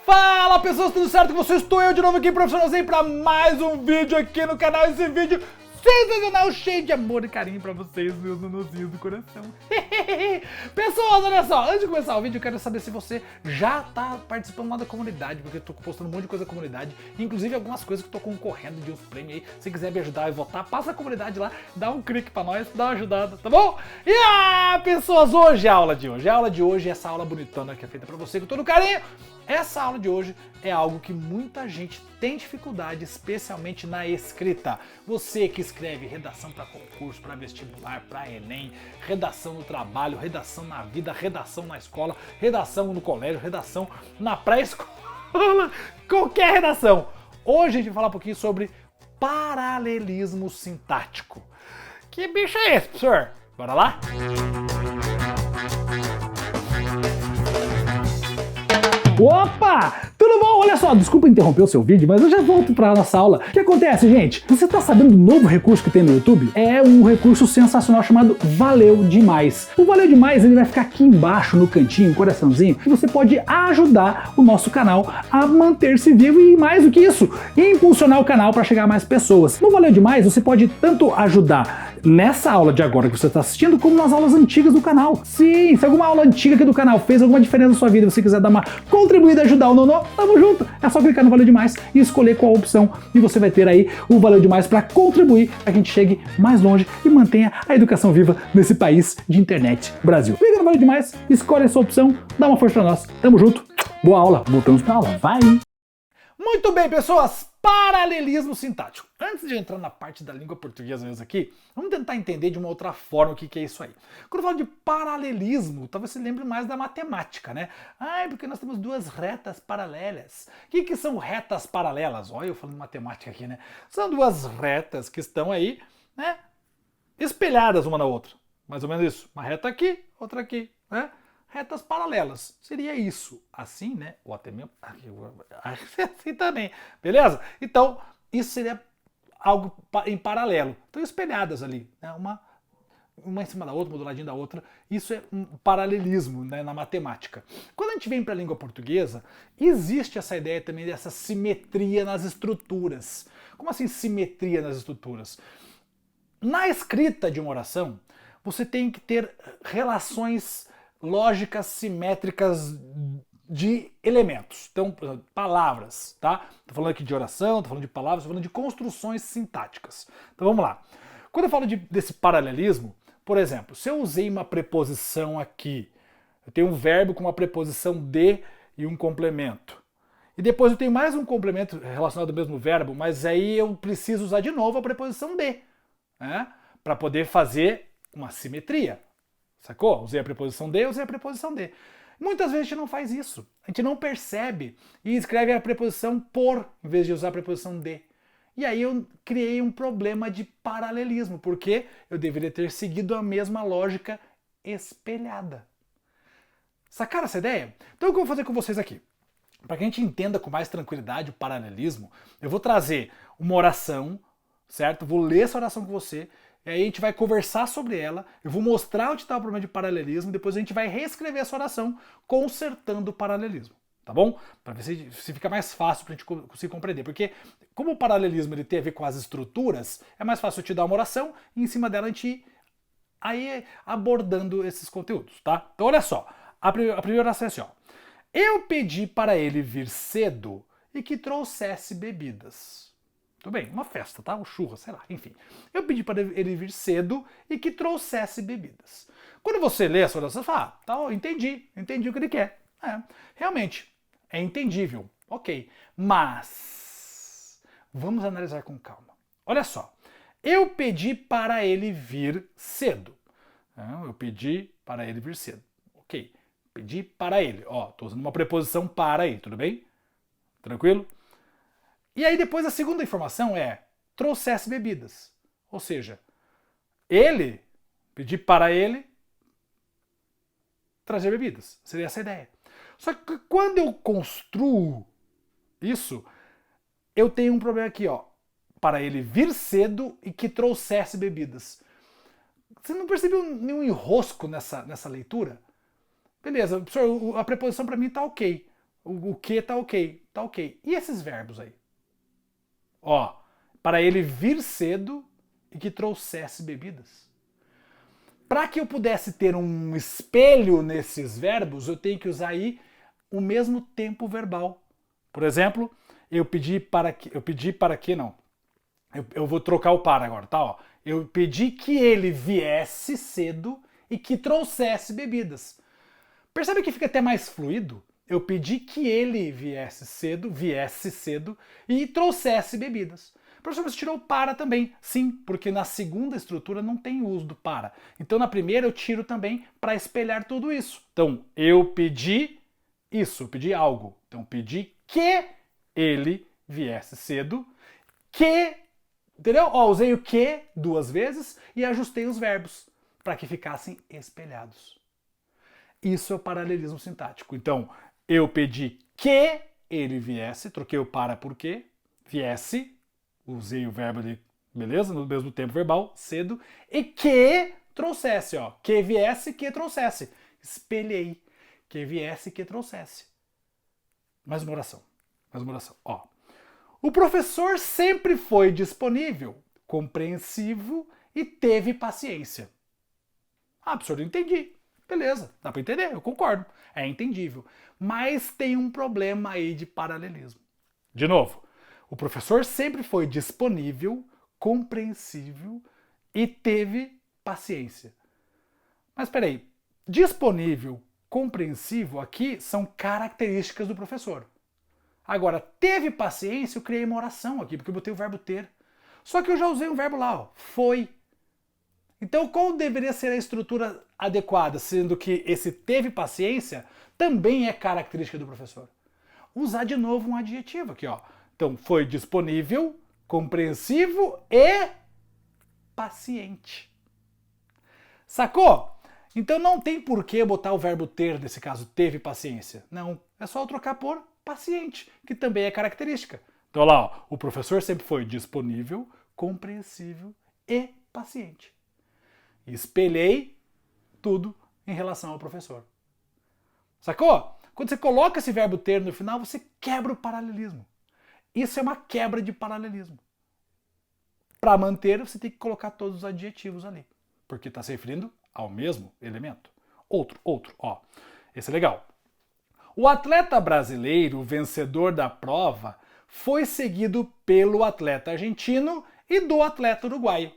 Fala pessoas, tudo certo com vocês? Estou eu de novo aqui, profissionalzinho, para mais um vídeo aqui no canal. Esse vídeo sensacional, cheio de amor e carinho pra vocês, meus nonozinhos do coração. Pessoas, olha só, antes de começar o vídeo eu quero saber se você já tá participando lá da comunidade, porque eu tô postando um monte de coisa na comunidade, inclusive algumas coisas que eu tô concorrendo de uns prêmios aí. Se quiser me ajudar e votar, passa a comunidade lá, dá um clique pra nós, dá uma ajudada, tá bom? E pessoas, hoje é a aula de hoje. A aula de hoje é essa aula bonitona que é feita pra você com todo carinho. Essa aula de hoje é algo que muita gente tem dificuldade, especialmente na escrita. Você que escreve redação para concurso, para vestibular, para Enem, redação no trabalho, redação na vida, redação na escola, redação no colégio, redação na pré-escola, qualquer redação. Hoje a gente vai falar um pouquinho sobre paralelismo sintático. Que bicho é esse, professor? Bora lá? Opa! Tudo bom? Olha só, desculpa interromper o seu vídeo, mas eu já volto para nossa aula. O que acontece, gente? Você tá sabendo do novo recurso que tem no YouTube? É um recurso sensacional chamado Valeu Demais. O Valeu Demais, ele vai ficar aqui embaixo no cantinho, coraçãozinho, que você pode ajudar o nosso canal a manter-se vivo e, mais do que isso, impulsionar o canal para chegar a mais pessoas. No Valeu Demais, você pode tanto ajudar nessa aula de agora que você está assistindo, como nas aulas antigas do canal. Sim, se alguma aula antiga aqui do canal fez alguma diferença na sua vida e você quiser dar uma contribuída e ajudar o Nono, tamo junto. É só clicar no Valeu Demais e escolher qual opção e você vai ter aí o Valeu Demais para contribuir para que a gente chegue mais longe e mantenha a educação viva nesse país de internet, Brasil. Clica no Valeu Demais, escolhe a sua opção, dá uma força para nós. Tamo junto. Boa aula. Voltamos pra aula. Vai! Muito bem, pessoas, paralelismo sintático. Antes de entrar na parte da língua portuguesa mesmo aqui, vamos tentar entender de uma outra forma o que é isso aí. Quando eu falo de paralelismo, talvez você lembre mais da matemática, né? Porque nós temos duas retas paralelas. O que são retas paralelas? Olha, eu falando matemática aqui, né? São duas retas que estão aí, né? Espelhadas uma na outra. Mais ou menos isso. Uma reta aqui, outra aqui, né? Retas paralelas. Seria isso. Assim, né? Ou até mesmo assim também. Beleza? Então, isso seria algo em paralelo. Então, espelhadas ali. Né? Uma em cima da outra, uma do ladinho da outra. Isso é um paralelismo, né, na matemática. Quando a gente vem para a língua portuguesa, existe essa ideia também dessa simetria nas estruturas. Como assim simetria nas estruturas? Na escrita de uma oração, você tem que ter relações lógicas simétricas de elementos. Então, palavras, tá? Tô falando aqui de oração, tô falando de palavras, tô falando de construções sintáticas. Então vamos lá. Quando eu falo desse paralelismo, por exemplo, se eu usei uma preposição aqui, eu tenho um verbo com uma preposição de e um complemento. E depois eu tenho mais um complemento relacionado ao mesmo verbo, mas aí eu preciso usar de novo a preposição de, né? Para poder fazer uma simetria. Sacou? Usei a preposição de, usei a preposição de. Muitas vezes a gente não faz isso. A gente não percebe e escreve a preposição por, em vez de usar a preposição de. E aí eu criei um problema de paralelismo, porque eu deveria ter seguido a mesma lógica espelhada. Sacaram essa ideia? Então o que eu vou fazer com vocês aqui? Para que a gente entenda com mais tranquilidade o paralelismo, eu vou trazer uma oração, certo? Vou ler essa oração com você, e aí a gente vai conversar sobre ela, eu vou mostrar onde está o problema de paralelismo, depois a gente vai reescrever essa oração consertando o paralelismo, tá bom? Para ver se fica mais fácil para a gente conseguir compreender, porque como o paralelismo ele tem a ver com as estruturas, é mais fácil eu te dar uma oração e em cima dela a gente ir aí abordando esses conteúdos, tá? Então olha só, a primeira oração é assim, ó. Eu pedi para ele vir cedo e que trouxesse bebidas. Tudo bem, uma festa, tá? Um churro, sei lá, enfim. Eu pedi para ele vir cedo e que trouxesse bebidas. Quando você lê essa oração, você fala, tá, entendi o que ele quer. Realmente, é entendível, ok. Mas, vamos analisar com calma. Olha só, eu pedi para ele vir cedo. Eu pedi para ele vir cedo, ok. Pedi para ele, ó, tô usando uma preposição para aí, tudo bem? Tranquilo? E aí depois a segunda informação é trouxesse bebidas. Ou seja, ele, pedi para ele trazer bebidas. Seria essa a ideia. Só que quando eu construo isso, eu tenho um problema aqui, ó. Para ele vir cedo e que trouxesse bebidas. Você não percebeu nenhum enrosco nessa leitura? Beleza, professor, a preposição para mim tá ok. O que tá ok, tá ok. E esses verbos aí? Ó, para ele vir cedo e que trouxesse bebidas. Para que eu pudesse ter um espelho nesses verbos, eu tenho que usar aí o mesmo tempo verbal. Por exemplo, eu pedi para que não. Eu vou trocar o para agora, tá? Ó, eu pedi que ele viesse cedo e que trouxesse bebidas. Percebe que fica até mais fluido? Eu pedi que ele viesse cedo e trouxesse bebidas. Professor, você tirou o para também. Sim, porque na segunda estrutura não tem o uso do para. Então na primeira eu tiro também para espelhar tudo isso. Então eu pedi isso, eu pedi algo. Então pedi que ele viesse cedo, que, entendeu? Ó, usei o que duas vezes e ajustei os verbos para que ficassem espelhados. Isso é o paralelismo sintático. Então, eu pedi que ele viesse, troquei o para por que, viesse, usei o verbo ali, beleza? No mesmo tempo verbal, cedo, e que trouxesse, ó. Que viesse, que trouxesse. Espelhei. Que viesse, que trouxesse. Mais uma oração. Ó. O professor sempre foi disponível, compreensivo e teve paciência. Ah, professor, eu entendi. Beleza, dá para entender, eu concordo. É entendível. Mas tem um problema aí de paralelismo. De novo, o professor sempre foi disponível, compreensível e teve paciência. Mas peraí, disponível, compreensivo aqui são características do professor. Agora, teve paciência, eu criei uma oração aqui, porque eu botei o verbo ter. Só que eu já usei um verbo lá, ó, foi. Então, qual deveria ser a estrutura adequada, sendo que esse teve paciência também é característica do professor? Usar de novo um adjetivo aqui, ó. Então, foi disponível, compreensivo e paciente. Sacou? Então não tem por que botar o verbo ter, nesse caso, teve paciência. Não, é só eu trocar por paciente, que também é característica. Então lá, ó, o professor sempre foi disponível, compreensível e paciente. Espelhei tudo em relação ao professor. Sacou? Quando você coloca esse verbo ter no final, você quebra o paralelismo. Isso é uma quebra de paralelismo. Para manter, você tem que colocar todos os adjetivos ali, porque está se referindo ao mesmo elemento. Outro, ó. Esse é legal. O atleta brasileiro, vencedor da prova, foi seguido pelo atleta argentino e do atleta uruguaio.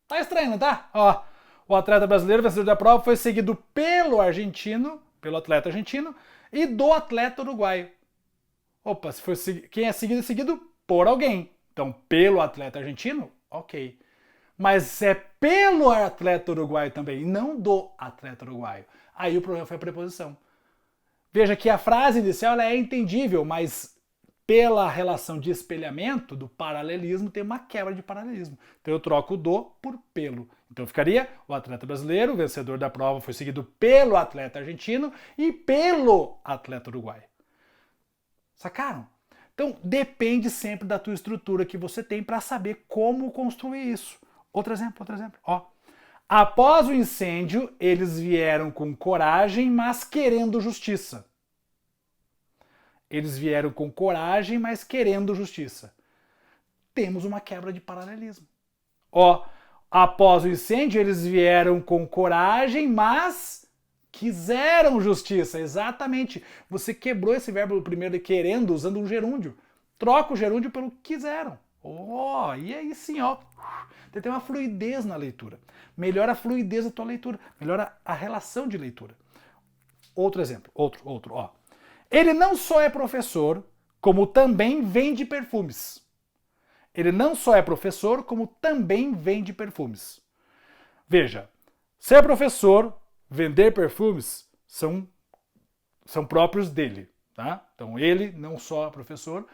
Tá estranho, não tá? Ó, o atleta brasileiro, vencedor da prova, foi seguido pelo atleta argentino e do atleta uruguaio. Opa, se for quem é seguido por alguém. Então, pelo atleta argentino, ok. Mas é pelo atleta uruguaio também, e não do atleta uruguaio. Aí o problema foi a preposição. Veja que a frase inicial ela é entendível, mas pela relação de espelhamento, do paralelismo, tem uma quebra de paralelismo. Então eu troco o do por pelo. Então ficaria o atleta brasileiro, o vencedor da prova, foi seguido pelo atleta argentino e pelo atleta uruguaio. Sacaram? Então depende sempre da tua estrutura que você tem para saber como construir isso. Outro exemplo. Ó. Após o incêndio, eles vieram com coragem, mas querendo justiça. Eles vieram com coragem, mas querendo justiça. Temos uma quebra de paralelismo. Ó, após o incêndio, eles vieram com coragem, mas quiseram justiça. Exatamente. Você quebrou esse verbo primeiro de querendo usando um gerúndio. Troca o gerúndio pelo quiseram. Ó, e aí sim, ó. Você tem uma fluidez na leitura. Melhora a fluidez da tua leitura. Melhora a relação de leitura. Outro exemplo. Outro, ó. Ele não só é professor, como também vende perfumes. Ele não só é professor, como também vende perfumes. Veja, ser professor, vender perfumes são próprios dele. Tá? Então ele não só é professor,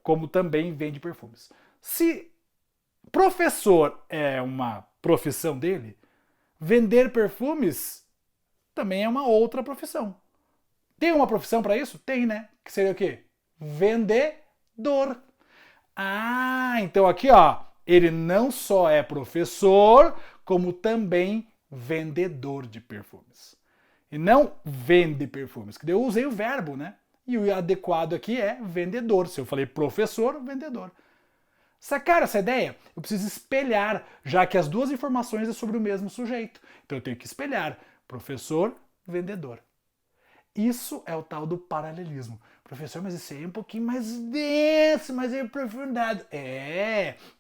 como também vende perfumes. Se professor é uma profissão dele, vender perfumes também é uma outra profissão. Tem uma profissão para isso? Tem, né? Que seria o quê? Vendedor. Ah, então aqui, ó, ele não só é professor, como também vendedor de perfumes. E não vende perfumes, que daí eu usei o verbo, né? E o adequado aqui é vendedor. Se eu falei professor, vendedor. Sacaram essa ideia? Eu preciso espelhar, já que as duas informações é sobre o mesmo sujeito. Então eu tenho que espelhar professor, vendedor. Isso é o tal do paralelismo. Professor, mas isso aí é um pouquinho mais denso, mais aprofundado.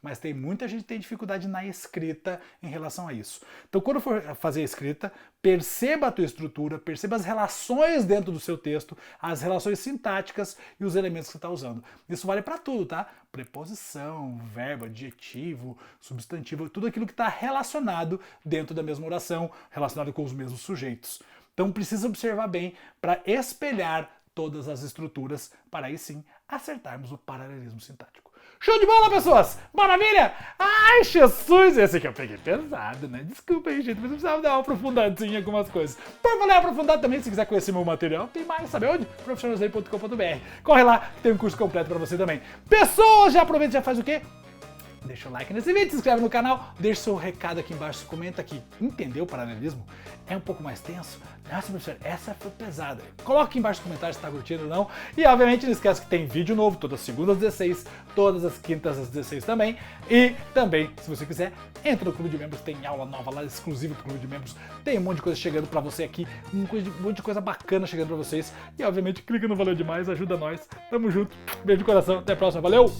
Mas tem muita gente que tem dificuldade na escrita em relação a isso. Então, quando for fazer a escrita, perceba a tua estrutura, perceba as relações dentro do seu texto, as relações sintáticas e os elementos que você está usando. Isso vale para tudo, tá? Preposição, verbo, adjetivo, substantivo, tudo aquilo que está relacionado dentro da mesma oração, relacionado com os mesmos sujeitos. Então precisa observar bem para espelhar todas as estruturas para aí sim acertarmos o paralelismo sintático. Show de bola, pessoas! Maravilha! Ai, Jesus! Esse aqui eu peguei pesado, né? Desculpa aí, gente, mas eu precisava dar uma aprofundadinha em algumas coisas. Por falar aprofundado também, se quiser conhecer meu material, tem mais, sabe onde? professionalzei.com.br. Corre lá, tem um curso completo para você também. Pessoas, já aproveita e já faz o quê? Deixa o like nesse vídeo, se inscreve no canal, deixa seu recado aqui embaixo, comenta aqui. Entendeu o paralelismo? É um pouco mais tenso? Nossa, professor, essa foi pesada. Coloca aqui embaixo nos comentários se tá curtindo ou não. E obviamente não esquece que tem vídeo novo todas as segundas às 16, todas as quintas às 16 também. E também, se você quiser, entra no Clube de Membros, tem aula nova lá exclusiva pro Clube de Membros. Tem um monte de coisa chegando pra você aqui, um monte de coisa bacana chegando pra vocês. E obviamente clica no Valeu Demais, ajuda nós. Tamo junto, beijo de coração, até a próxima, valeu!